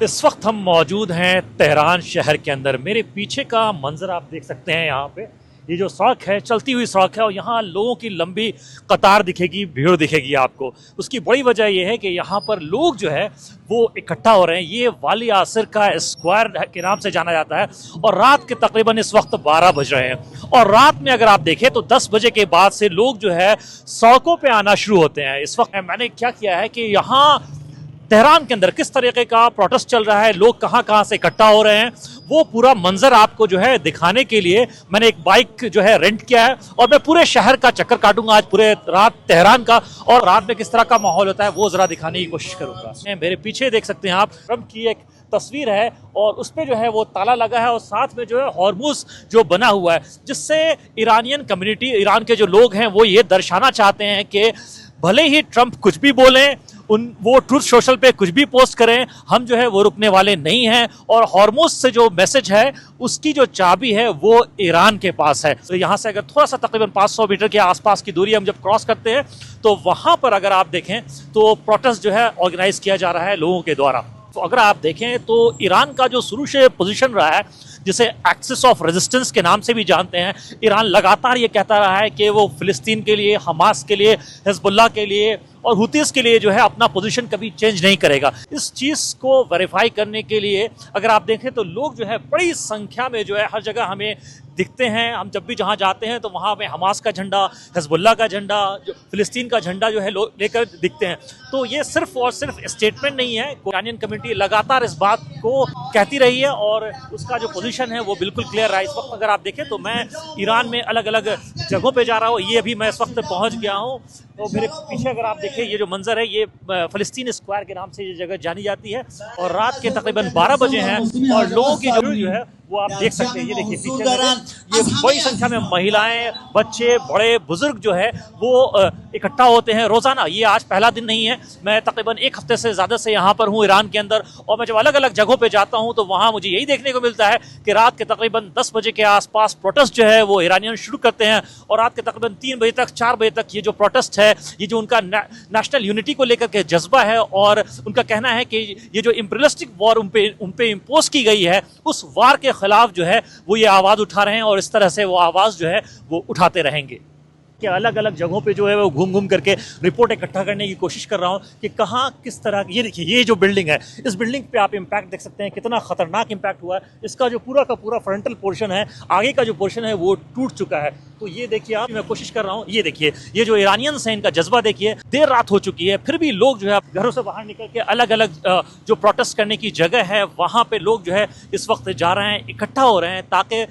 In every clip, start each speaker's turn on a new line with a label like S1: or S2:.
S1: इस वक्त हम मौजूद हैं तेहरान शहर के अंदर। मेरे पीछे का मंजर आप देख सकते हैं। यहाँ पे ये जो सड़क है, चलती हुई सड़क है, और यहाँ लोगों की लंबी कतार दिखेगी, भीड़ दिखेगी आपको। उसकी बड़ी वजह यह है कि यहाँ पर लोग जो है वो इकट्ठा हो रहे हैं। ये वाली आसिर का स्क्वायर के नाम से जाना जाता है, और रात के तकरीबन इस वक्त 12 बज रहे हैं। और रात में अगर आप देखें तो 10 बजे के बाद से लोग जो है सड़कों पे आना शुरू होते हैं। इस वक्त मैंने क्या किया है कि यहाँ तेहरान के अंदर किस तरीके का प्रोटेस्ट चल रहा है, लोग कहाँ कहाँ से इकट्ठा हो रहे हैं, वो पूरा मंजर आपको जो है दिखाने के लिए मैंने एक बाइक जो है रेंट किया है, और मैं पूरे शहर का चक्कर काटूंगा आज पूरे रात तेहरान का, और रात में किस तरह का माहौल होता है वो जरा दिखाने की कोशिश करूंगा। मेरे पीछे देख सकते हैं आप, ट्रंप की एक तस्वीर है, और उस पर जो है वो ताला लगा है, और साथ में जो है हॉर्मुज जो बना हुआ है, जिससे ईरानियन कम्युनिटी, ईरान के जो लोग हैं वो ये दर्शाना चाहते हैं कि भले ही ट्रंप कुछ भी बोलें, वो ट्रूथ सोशल पे कुछ भी पोस्ट करें, हम जो है वो रुकने वाले नहीं हैं। और हॉर्मुज से जो मैसेज है उसकी जो चाबी है वो ईरान के पास है। तो यहाँ से अगर थोड़ा सा तकरीबन 500 मीटर के आसपास की दूरी हम जब क्रॉस करते हैं तो वहाँ पर अगर आप देखें तो प्रोटेस्ट जो है ऑर्गेनाइज किया जा रहा है लोगों के द्वारा। तो अगर आप देखें तो ईरान का जो शुरू से पोजीशन रहा है, जिसे एक्सिस ऑफ रेजिस्टेंस के नाम से भी जानते हैं, ईरान लगातार ये कहता रहा है कि वो फिलिस्तीन के लिए, हमास के लिए, हिजबुल्लाह के लिए और हुतीस के लिए जो है अपना पोजीशन कभी चेंज नहीं करेगा। इस चीज़ को वेरीफाई करने के लिए अगर आप देखें तो लोग जो है बड़ी संख्या में जो है हर जगह हमें दिखते हैं। हम जब भी जहाँ जाते हैं तो वहाँ पे हमास का झंडा, हिजबुल्लाह का झंडा, जो फिलिस्तीन का झंडा जो है लेकर दिखते हैं। तो ये सिर्फ और सिर्फ स्टेटमेंट नहीं है, ईरानियन कम्युनिटी लगातार इस बात को कहती रही है, और उसका जो पोजीशन है वो बिल्कुल क्लियर रहा है। इस वक्त अगर आप देखें तो मैं ईरान में अलग अलग जगहों पे जा रहा हूँ। ये अभी मैं इस वक्त पहुँच गया हूँ, तो मेरे पीछे अगर आप देखें ये जो मंजर है, ये फिलिस्तीन स्क्वायर के नाम से ये जगह जानी जाती है, और रात के तकरीबन 12 बजे हैं, और लोगों की जो है वो आप देख सकते हैं। ये देखिए पीछे ये बड़ी संख्या में महिलाएं, बच्चे, बड़े बुजुर्ग जो है वो इकट्ठा होते हैं रोजाना। ये आज पहला दिन नहीं है, मैं तकरीबन 1 हफ्ते से ज़्यादा से यहाँ पर हूँ ईरान के अंदर, और मैं जब अलग अलग जगहों पे जाता हूँ तो वहाँ मुझे यही देखने को मिलता है कि रात के तकरीबन 10 बजे के आसपास प्रोटेस्ट जो है वो ईरानियन शुरू करते हैं, और रात के तकरीबन 3 बजे तक, 4 बजे तक ये जो प्रोटेस्ट है, ये जो उनका नेशनल यूनिटी को लेकर के जज्बा है, और उनका कहना है कि ये जो इम्पीरियलिस्टिक वॉर उन पे इम्पोज की गई है, उस वार के खिलाफ जो है वो ये आवाज़ उठा रहे हैं, और इस तरह से वो आवाज़ जो है वो उठाते रहेंगे। कि अलग अलग जगहों पे जो है वो घूम घूम करके रिपोर्ट इकट्ठा करने की कोशिश कर रहा हूँ कि कहाँ किस तरह। ये देखिए ये जो बिल्डिंग है, इस बिल्डिंग पे आप इम्पैक्ट देख सकते हैं, कितना खतरनाक इम्पैक्ट हुआ है। इसका जो पूरा का पूरा फ्रंटल पोर्शन है, आगे का जो पोर्शन है वो टूट चुका है। तो ये देखिए आप, मैं कोशिश कर रहा हूँ, ये देखिए ये जो ईरानियंस हैं इनका जज्बा देखिए। देर रात हो चुकी है, फिर भी लोग जो है घरों से बाहर निकल के अलग अलग जो प्रोटेस्ट करने की जगह है वहाँ पे लोग जो है इस वक्त जा रहे हैं, इकट्ठा हो रहे हैं, ताकि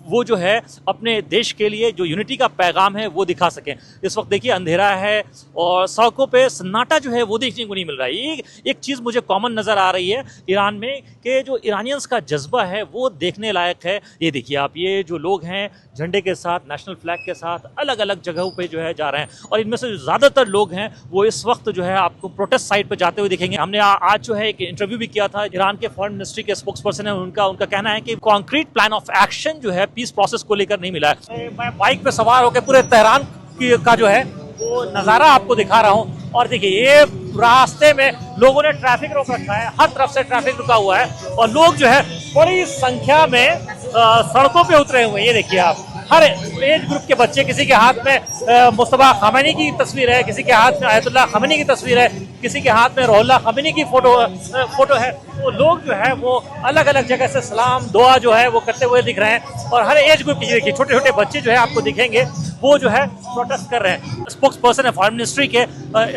S1: वो जो है अपने देश के लिए जो यूनिटी का पैगाम है वो दिखा सकें। इस वक्त देखिए अंधेरा है, और सड़कों पे सन्नाटा जो है वो देखने को नहीं मिल रहा है। एक चीज़ मुझे कॉमन नज़र आ रही है ईरान में, कि जो ईरानियंस का जज्बा है वो देखने लायक है। ये देखिए आप, ये जो लोग हैं झंडे के साथ, नेशनल फ्लैग के साथ अलग अलग जगहों पे जो है जा रहे हैं, और इनमें से ज़्यादातर लोग हैं वो इस वक्त जो है आपको प्रोटेस्ट साइट पे जाते हुए दिखेंगे। हमने आज जो है एक इंटरव्यू भी किया था ईरान के फॉरेन मिनिस्ट्री के स्पोक्स पर्सन है, उनका कहना है कि कॉन्क्रीट प्लान ऑफ एक्शन जो है पीस प्रोसेस को लेकर नहीं मिला है। मैं बाइक पे सवार होकर पूरे तेहरान का जो है वो नज़ारा आपको दिखा रहा हूँ, और देखिए ये रास्ते में लोगों ने ट्रैफिक रोक रखा है, हर तरफ से ट्रैफिक रुका हुआ है, और लोग जो है बड़ी संख्या में सड़कों पे उतरे हुए हैं। ये देखिए आप, हर एज ग्रुप के बच्चे, किसी के हाथ में मुस्तफा खामेनी की तस्वीर है, किसी के हाथ में आयतुल्लाह खामेनी की तस्वीर है, किसी के हाथ में रुहुल्लाह खामेनी की फोटो है। तो लोग जो है वो अलग अलग जगह से सलाम दुआ जो है वो करते हुए दिख रहे हैं, और हर एज ग्रुप की देखिए छोटे छोटे बच्चे जो है आपको दिखेंगे वो जो है प्रोटेस्ट कर रहे हैं। स्पोक्स पर्सन है फॉरेन मिनिस्ट्री के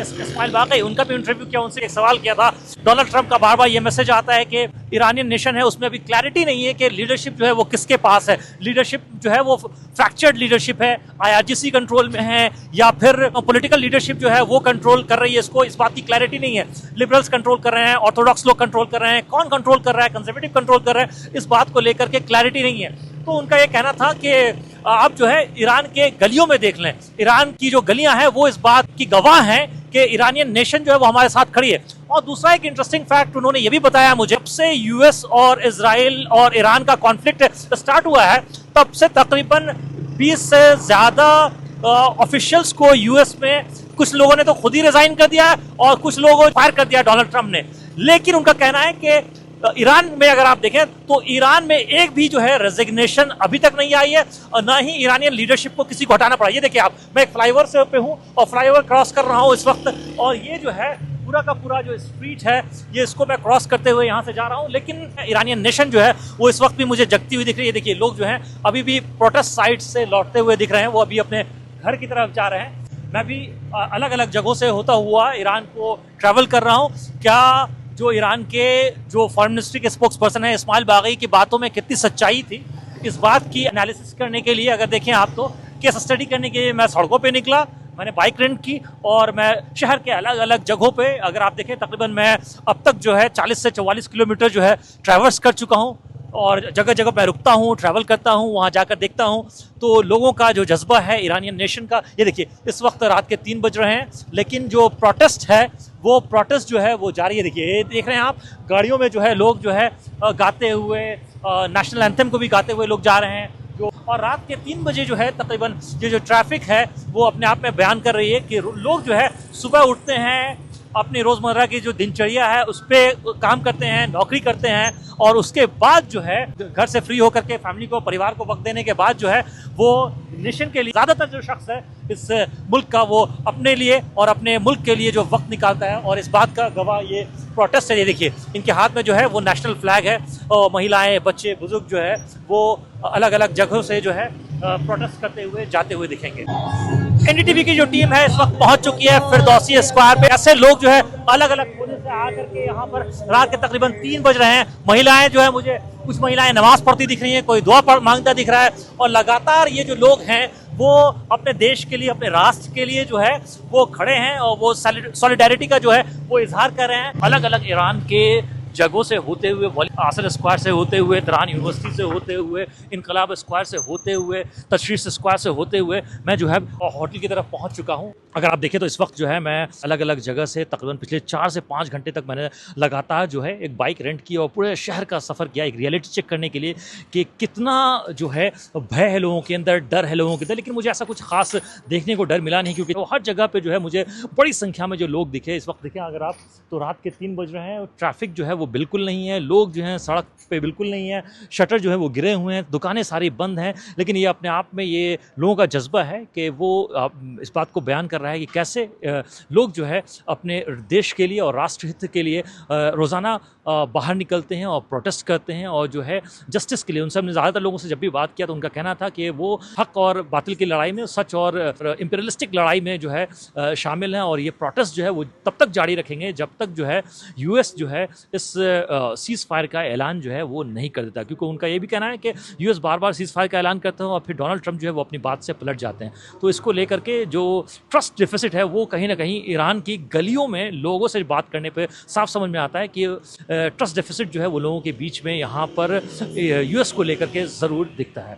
S1: इस्माइल बाकी, उनका भी इंटरव्यू किया, उनसे एक सवाल किया था। डोनाल्ड ट्रंप का बार बार ये मैसेज आता है कि ईरानियन नेशन है, उसमें अभी क्लैरिटी नहीं है कि लीडरशिप जो है वो किसके पास है। लीडरशिप जो है वो फ्रैक्चर्ड लीडरशिप है, IRGC कंट्रोल में है, या फिर पॉलिटिकल लीडरशिप जो है वो कंट्रोल कर रही है इसको, इस बात की क्लैरिटी नहीं है। लिबरल्स कंट्रोल कर रहे हैं, ऑर्थोडॉक्स लोग कंट्रोल कर रहे हैं, कौन कंट्रोल कर रहा है, कंजर्वेटिव कंट्रोल कर रहे हैं, इस बात को लेकर के क्लैरिटी नहीं है। तो उनका ये कहना था कि आप जो है ईरान के गलियों में देख लें, ईरान की जो गलियां हैं वो इस बात की गवाह हैं कि ईरानियन नेशन जो है वो हमारे साथ खड़ी है। और दूसरा एक इंटरेस्टिंग फैक्ट उन्होंने ये भी बताया मुझे, जब से US और इजराइल और ईरान का कॉन्फ्लिक्ट स्टार्ट हुआ है तब से तकरीबन 20 से ज़्यादा ऑफिशियल्स को US में, कुछ लोगों ने तो खुद ही रिजाइन कर दिया और कुछ लोगों को फायर कर दिया डोनाल्ड ट्रंप ने। लेकिन उनका कहना है कि ईरान में अगर आप देखें तो ईरान में एक भी जो है रेजिग्नेशन अभी तक नहीं आई है और ना ही ईरानियन लीडरशिप को किसी को हटाना पड़ा। ये देखिए आप, मैं एक फ्लाईओवर से पे हूँ और फ्लाईओवर क्रॉस कर रहा हूँ इस वक्त, और ये जो है पूरा का पूरा जो स्ट्रीट है ये इसको मैं क्रॉस करते हुए यहाँ से जा रहा हूँ। लेकिन ईरानियन नेशन जो है वो इस वक्त भी मुझे जगती हुई दिख रही है। देखिए लोग जो हैं अभी भी प्रोटेस्ट साइट से लौटते हुए दिख रहे हैं, वो अभी अपने घर की तरफ जा रहे हैं। मैं भी अलग अलग जगहों से होता हुआ ईरान को ट्रैवल कर रहा हूँ। क्या जो ईरान के जो फॉरेन मिनिस्ट्री के स्पोक्स पर्सन है इस्माइल बागी की बातों में कितनी सच्चाई थी, इस बात की एनालिसिस करने के लिए अगर देखें आप तो केस स्टडी करने के लिए मैं सड़कों पे निकला, मैंने बाइक रेंट की और मैं शहर के अलग अलग जगहों पे, अगर आप देखें तकरीबन मैं अब तक जो है 40 से 44 किलोमीटर जो है ट्रैवर्स कर चुका हूँ और जगह जगह मैं रुकता हूँ, ट्रैवल करता हूँ, वहाँ जाकर देखता हूँ तो लोगों का जो जज्बा है ईरानियन नेशन का। ये देखिए इस वक्त रात के 3 बज रहे हैं लेकिन जो प्रोटेस्ट है वो प्रोटेस्ट जो है वो जारी है। देखिए ये देख रहे हैं आप, गाड़ियों में जो है लोग जो है गाते हुए नेशनल एंथम को भी गाते हुए लोग जा रहे हैं जो, और रात के 3 बजे जो है तकरीबन ये जो ट्रैफिक है वो अपने आप में बयान कर रही है कि लोग जो है सुबह उठते हैं, अपनी रोज़मर्रा की जो दिनचर्या है उस पर काम करते हैं, नौकरी करते हैं और उसके बाद जो है घर से फ्री होकर के फैमिली को, परिवार को वक्त देने के बाद जो है वो नेशन के लिए, ज़्यादातर जो शख्स है इस मुल्क का वो अपने लिए और अपने मुल्क के लिए जो वक्त निकालता है और इस बात का गवाह ये प्रोटेस्ट है। ये देखिए इनके हाथ में जो है वो नेशनल फ्लैग है और महिलाएं, बच्चे, बुजुर्ग जो है वो अलग अलग जगहों से जो है प्रोटेस्ट करते हुए जाते हुए दिखेंगे। एनडीटीवी की जो टीम है इस वक्त पहुंच चुकी है फिरदौसी स्क्वायर पे। ऐसे लोग जो है अलग अलग कोने से आकर के यहाँ पर, रात के तकरीबन 3 बज रहे हैं, महिलाएं जो है, मुझे कुछ महिलाएं नमाज पढ़ती दिख रही हैं, कोई दुआ मांगता दिख रहा है और लगातार ये जो लोग हैं वो अपने देश के लिए, अपने राष्ट्र के लिए जो है वो खड़े हैं और वो सॉलिडारिटी का जो है वो इजहार कर रहे हैं। अलग अलग ईरान के जगहों से होते हुए, आसर स्क्वायर से होते हुए, तेहरान यूनिवर्सिटी से होते हुए, इनकलाब स्क्वायर से होते हुए, तशरीफ स्क्वायर से होते हुए मैं जो है होटल की तरफ पहुंच चुका हूं। अगर आप देखें तो इस वक्त जो है मैं अलग अलग जगह से तकरीबन पिछले 4 से 5 घंटे तक मैंने लगातार जो है एक बाइक रेंट की और पूरे शहर का सफ़र किया, एक रियलिटी चेक करने के लिए कि कितना जो है भय है लोगों के अंदर, डर है लोगों के अंदर। लेकिन मुझे ऐसा कुछ खास देखने को डर मिला नहीं क्योंकि तो हर जगह पे जो है मुझे बड़ी संख्या में जो लोग दिखे। इस वक्त देखें अगर आप तो रात के 3 बज रहे हैं, ट्रैफिक जो है वो बिल्कुल नहीं है, लोग जो हैं सड़क पे बिल्कुल नहीं है, शटर जो है वो गिरे हुए हैं, दुकानें सारी बंद हैं। लेकिन ये अपने आप में ये लोगों का जज्बा है कि वो इस बात को बयान कर रहा है कि कैसे लोग जो है अपने देश के लिए और राष्ट्रहित के लिए रोज़ाना बाहर निकलते हैं और प्रोटेस्ट करते हैं और जो है जस्टिस के लिए। उनसे हमने ज़्यादातर लोगों से जब भी बात किया तो उनका कहना था कि वो हक और बातिल की लड़ाई में, सच और इंपीरियलिस्टिक लड़ाई में जो है शामिल हैं और ये प्रोटेस्ट जो है वो तब तक जारी रखेंगे जब तक जो है यूएस जो है इस सीज़ फायर का ऐलान जो है वो नहीं कर देता। क्योंकि उनका ये भी कहना है कि यूएस बार बार सीज़ फायर का ऐलान करते हैं और फिर डोनाल्ड ट्रंप जो है वो अपनी बात से पलट जाते हैं। तो इसको लेकर के जो ट्रस्ट डिफिसिट है वो कहीं ना कहीं ईरान की गलियों में लोगों से बात करने पर साफ समझ में आता है कि ट्रस्ट डिफिसिट जो है वो लोगों के बीच में यहाँ पर यूएस को लेकर के ज़रूर दिखता है।